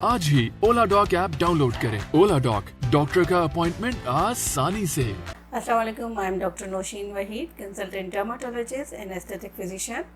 आज ही ओला dock app download करें। ओला dock, doctor का अपॉइंटमेंट आसानी से। Assalamu alaikum. I am Dr. Noshin Wahid, consultant dermatologist and aesthetic physician.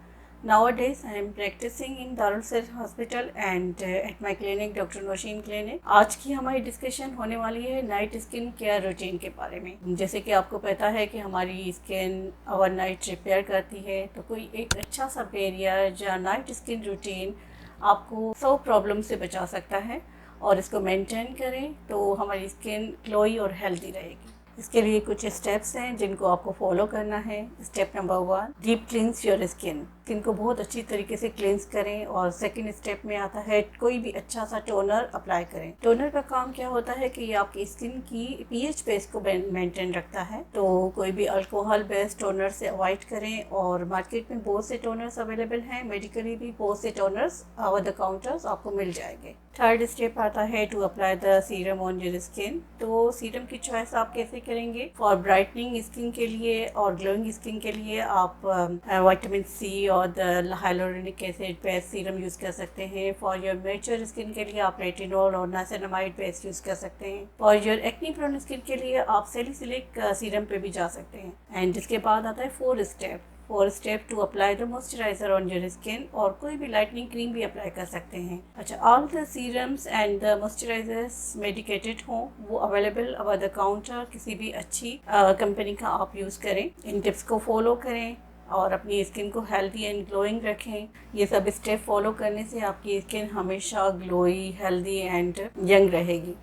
Nowadays, I am practicing in Darul Sir Hospital and at my clinic, Dr. Noshin Clinic. आज की हमारी discussion होने वाली है night skin care routine के बारे में। जैसे कि आपको पता है कि हमारी स्किन ओवरनाइट रिपेयर करती है, तो कोई एक अच्छा सा बैरियर या नाइट स्किन रूटीन आपको 100 प्रॉब्लम से बचा सकता है और इसको मेंटेन करें तो हमारी स्किन ग्लोई और हेल्दी रहेगी। इसके लिए कुछ स्टेप्स हैं जिनको आपको फॉलो करना है। Step number 1, deep क्लींस your skin. Skin को बहुत अच्छी तरीके से क्लींस करें। और सेकंड स्टेप में आता है कोई भी अच्छा सा टोनर अप्लाई करें। टोनर का काम क्या होता है कि ये आपकी स्किन की पीएच बेस को मेंटेन रखता है, तो कोई भी अल्कोहल बेस्ड टोनर से अवॉइड करें। और मार्केट में बहुत से टोनर्स अवेलेबल हैं, मेडिकली भी बहुत से टोनर्स ओवर द काउंटर्स आपको मिल जाएंगे। थर्ड स्टेप आता है to apply the serum on your skin. तो सीरम की चॉइस आप कैसे करेंगे? फॉर ब्राइटनिंग स्किन के लिए और ग्लोइंग स्किन के लिए आप विटामिन सी और the hyaluronic acid based serum use कर सकते हैं। फॉर योर मैच्योर स्किन के लिए आप रेटिनॉल और नाइसिनामाइड बेस्ड यूज़ कर सकते हैं। For your acne prone skin के लिए आप सैलिसिलिक सीरम पे भी जा सकते हैं। एंड इसके बाद आता है fourth step to apply the moisturiser on your skin. और कोई भी लाइटनिंग क्रीम भी अप्लाई कर सकते हैं। अच्छा, all the serums and the moisturisers medicated हों, वो अवेलेबल ओवर द काउंटर किसी भी अच्छी कंपनी का आप यूज़ करें। इन टिप्स को फॉलो करें और अपनी स्किन को हेल्दी एंड ग्लोइंग रखें। ये सब स्टेप फॉलो करने से आपकी स्किन हमेशा ग्लोई, हेल्दी एंड यंग रहेगी।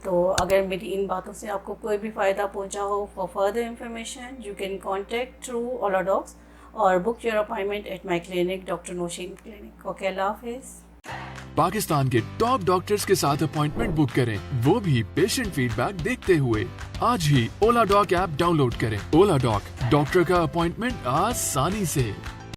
तो अगर मेरी इन बातों से आपको कोई भी फ़ायदा पहुंचा हो, for further information you can contact through Ola Docs और book your appointment at my clinic, doctor Nausheen clinic. Okay, अल्लाह हाफिज़। पाकिस्तान के टॉप डॉक्टर्स के साथ अपॉइंटमेंट बुक करें, वो भी पेशेंट फीडबैक देखते हुए। आज ही ओला डॉक ऐप डाउनलोड करें। ओला डॉक, डॉक्टर का अपॉइंटमेंट आसानी से।